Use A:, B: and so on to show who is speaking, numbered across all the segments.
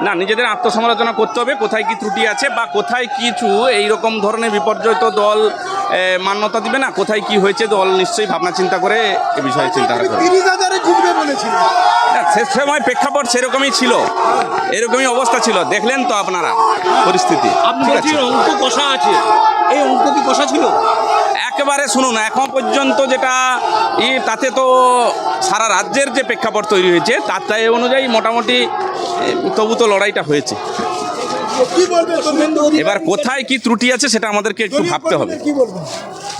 A: না, নিজেদের আত্মসমালোচনা করতে হবে, কোথায় কি ত্রুটি আছে বা কোথায় কিছু এই রকম ধরনের বিপর্যয় তো দল মান্যতা দিবে না, কোথায় কি হয়েছে দল নিশ্চয়ই ভাবনা চিন্তা করে এ বিষয়ে চিন্তা করবে। সে সময় প্রেক্ষাপট সেরকমই ছিল, এরকমই অবস্থা ছিল, দেখলেন তো আপনারা পরিস্থিতি।
B: আপনি বলছেন অঙ্ক কষা আছে, এই অঙ্ক কি কষা ছিল?
A: একেবারে শুনুন, এখন পর্যন্ত যেটা তাতে তো সারা রাজ্যের যে প্রেক্ষাপট তৈরি হয়েছে তার অনুযায়ী মোটামুটি তবু তো লড়াইটা হয়েছে। এবার কোথায় কি ত্রুটি আছে সেটা আমাদেরকে একটু ভাবতে হবে।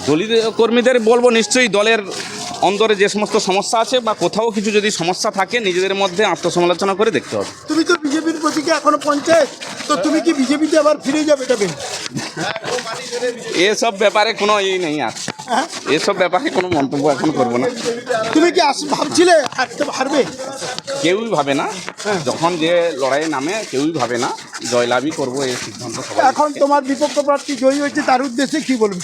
A: দলীয় কর্মীদের বলবো, নিশ্চয়ই দলের অন্তরে যে সমস্ত সমস্যা আছে বা কোথাও কিছু যদি সমস্যা থাকে নিজেদের মধ্যে আত্মসমালোচনা করে দেখতে হবে।
C: তুমি তো বিজেপির প্রতীকে এখনো পঞ্চায়েত, তো তুমি কি বিজেপিতে আবার ফিরে যাবে? এটা
A: এসব ব্যাপারে কোনো নেই, আর এসব ব্যাপারে কোনো মন্তব্য এখন করবো না।
C: তুমি কি ভাবছিলে হারবে?
A: কেউই ভাবে না, যখন যে লড়াইয়ে নামে কেউই ভাবে না জয়লাভই করবো এই সিদ্ধান্ত।
C: এখন তোমার বিপক্ষ প্রার্থী জয়ী হয়েছে, তার উদ্দেশ্যে কি বলবে?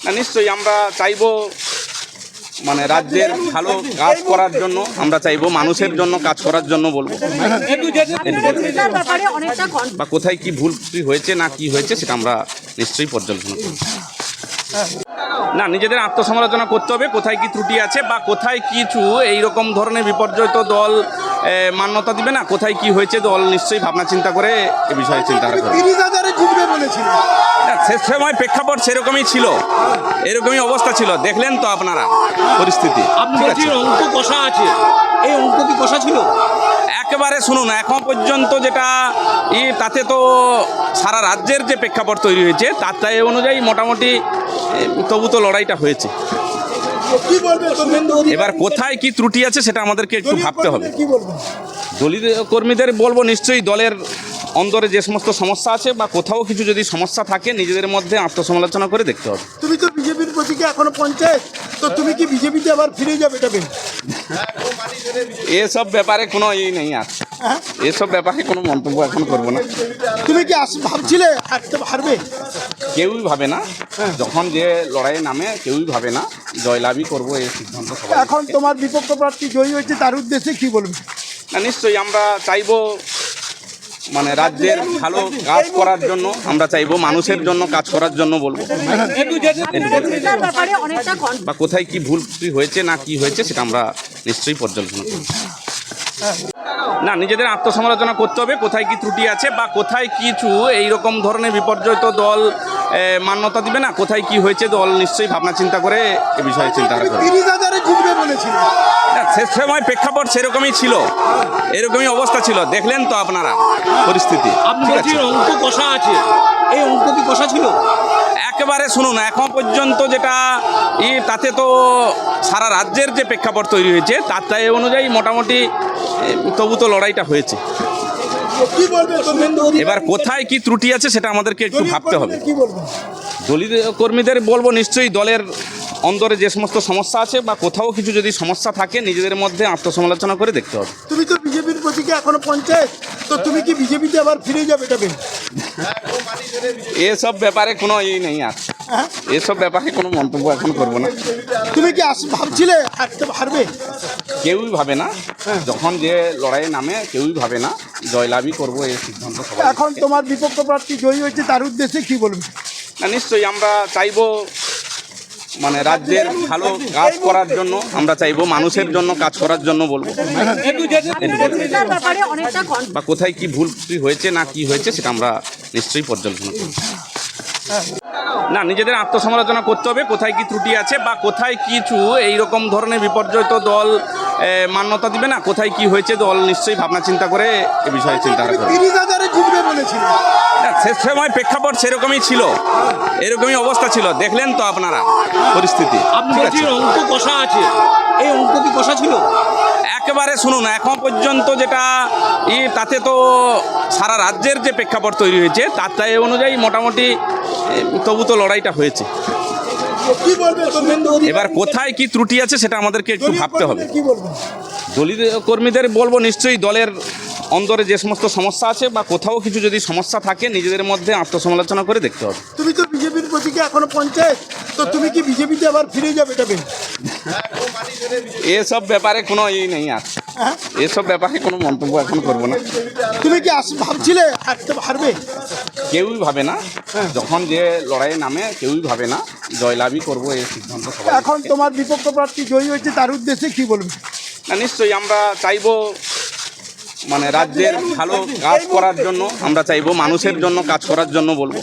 A: না, নিশ্চয়ই আমরা চাইবো রাজ্যের ভালো কাজ করার জন্য, আমরা চাইবো মানুষের জন্য কাজ করার জন্য বলবো। বা কোথায় কি ভুল হয়েছে না কি হয়েছে সেটা আমরা নিশ্চয়ই পর্যালোচনা করব। না, নিজেদের আত্মসমালোচনা করতে হবে, কোথায় কি ত্রুটি আছে বা কোথায় কিছু এই রকম ধরনের বিপর্যয় তো দল মান্যতা দিবে না, কোথায় কি হয়েছে দল নিশ্চয়ই ভাবনা চিন্তা করে এ বিষয়ে চিন্তা করবে। সে সময় প্রেক্ষাপট সেরকমই ছিল, এরকমই অবস্থা ছিল, দেখলেন তো আপনারা পরিস্থিতি।
B: আপনি বলছেন অঙ্ক কষা আছে, এই অঙ্ক কি কষা ছিল?
A: একেবারে শুনুন, এখন পর্যন্ত যেটা তাতে তো সারা রাজ্যের যে প্রেক্ষাপট তৈরি হয়েছে তার অনুযায়ী মোটামুটি তবু তো লড়াইটা হয়েছে। এবার কোথায় কি ত্রুটি আছে সেটা আমাদেরকে একটু ভাবতে হবে। দলীয় কর্মীদের বলবো, নিশ্চয়ই দলের অন্তরে যে সমস্ত সমস্যা আছে বা কোথাও কিছু যদি সমস্যা থাকে নিজেদের মধ্যে আত্মসমালোচনা করে দেখতে হবে।
C: তুমি তো বিজেপির প্রতীকে এখনো পঞ্চায়েত, তো তুমি কি বিজেপিতে আবার ফিরে যাবে? এটা
A: এসব ব্যাপারে কোনো নেই, আর এসব ব্যাপারে কোনো মন্তব্য এখন করবো না।
C: তুমি কি ভাবছিলে হারবে?
A: কেউই ভাবে না, যখন যে লড়াইয়ে নামে কেউই ভাবে না জয়লাভই করবো এই সিদ্ধান্ত।
C: এখন তোমার বিপক্ষ প্রার্থী জয়ী হয়েছে, তার উদ্দেশ্যে কি বলবে?
A: না, নিশ্চয়ই আমরা চাইবো রাজ্যের ভালো কাজ করার জন্য, আমরা চাইবো মানুষের জন্য কাজ করার জন্য বলবো। বা কোথায় কি ভুল হয়েছে না কি হয়েছে সেটা আমরা নিশ্চয়ই পর্যালোচনা করব। না, নিজেদের আত্মসমালোচনা করতে হবে, কোথায় কি ত্রুটি আছে বা কোথায় কিছু এই রকম ধরনের বিপর্যয় তো দল মান্যতা দিবে না, কোথায় কি হয়েছে দল নিশ্চয়ই ভাবনা চিন্তা করে এ বিষয়ে চিন্তা করবে। সে সময় প্রেক্ষাপট সেরকমই ছিল, এরকমই অবস্থা ছিল, দেখলেন তো আপনারা পরিস্থিতি।
B: আপনি বলছেন অঙ্ক কষা আছে, এই অঙ্ক কি কষা ছিল?
A: একেবারে শুনুন, এখন পর্যন্ত যেটা তাতে তো সারা রাজ্যের যে প্রেক্ষাপট তৈরি হয়েছে তার অনুযায়ী মোটামুটি তবু তো লড়াইটা হয়েছে। এবার কোথায় কি ত্রুটি আছে সেটা আমাদেরকে একটু ভাবতে হবে। দলীয় কর্মীদের বলবো, নিশ্চয়ই দলের অন্তরে যে সমস্ত সমস্যা আছে বা কোথাও কিছু যদি সমস্যা থাকে নিজেদের মধ্যে আত্মসমালোচনা করে দেখতে হবে।
C: তুমি তো বিজেপির প্রতীকে এখনো পঞ্চায়েত, তো তুমি কি বিজেপিতে আবার ফিরে যাবে? এটা
A: এসব ব্যাপারে কোনো নেই, আর এসব ব্যাপারে কোনো মন্তব্য এখন করবো না।
C: তুমি কি ভাবছিলে হারবে?
A: কেউই ভাবে না, যখন যে লড়াইয়ে নামে কেউই ভাবে না জয়লাভই করবো এই সিদ্ধান্ত।
C: এখন তোমার বিপক্ষ প্রার্থী জয়ী হয়েছে, তার উদ্দেশ্যে কি বলবে?
A: না, নিশ্চয়ই আমরা চাইবো রাজ্যের ভালো কাজ করার জন্য, আমরা চাইবো মানুষের জন্য কাজ করার জন্য বলবো। বা কোথায় কি ভুল হয়েছে না কি হয়েছে সেটা আমরা নিশ্চয়ই পর্যালোচনা করব। না, নিজেদের আত্মসমালোচনা করতে হবে, কোথায় কি ত্রুটি আছে বা কোথায় কিছু এই রকম ধরনের বিপর্যয় তো দল মান্যতা দিবে না, কোথায় কি হয়েছে দল নিশ্চয়ই ভাবনা চিন্তা করে এ বিষয়ে চিন্তা করবে। সে সময় প্রেক্ষাপট সেরকমই ছিল, এরকমই অবস্থা ছিল, দেখলেন তো আপনারা পরিস্থিতি।
B: আপনি বলছেন অঙ্ক কষা আছে, এই অঙ্ক কি কষা ছিল?
A: একেবারে শুনুন, এখন পর্যন্ত যেটা তাতে তো সারা রাজ্যের যে প্রেক্ষাপট তৈরি হয়েছে তার অনুযায়ী মোটামুটি তবু তো লড়াইটা হয়েছে। এবার কোথায় কি ত্রুটি আছে সেটা আমাদেরকে একটু ভাবতে হবে। দলীয় কর্মীদের বলবো, নিশ্চয়ই দলের অন্তরে যে সমস্ত সমস্যা আছে বা কোথাও কিছু যদি সমস্যা থাকে নিজেদের মধ্যে আত্মসমালোচনা করে দেখতে হবে।
C: তুমি তো বিজেপির প্রতীকে এখনো পঞ্চায়েত, তো তুমি কি বিজেপিতে আবার ফিরে যাবে? এটা
A: এসব ব্যাপারে কোনো নেই আর
C: হ্যাঁ?
A: এসব ব্যাপারে কোনো মন্তব্য এখন করবো না।
C: তুমি কি ভাবছিলে হারবে?
A: কেউই ভাবে না, যখন যে লড়াইয়ে নামে কেউই ভাবে না জয়লাভই করবো এই সিদ্ধান্ত সবাই।
C: এখন তোমার বিপক্ষ প্রার্থী জয়ী হয়েছে, তার উদ্দেশ্যে কি বলবে?
A: না নিশ্চয়ই আমরা চাইবো মানে রাজ্যের ভালো কাজ করার জন্য, আমরা চাইবো মানুষের জন্য কাজ করার জন্য বলবো।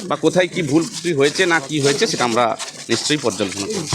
A: বা কোথায় কি ভুল হয়েছে না কি হয়েছে সেটা আমরা নিশ্চয়ই পর্যালোচনা করব।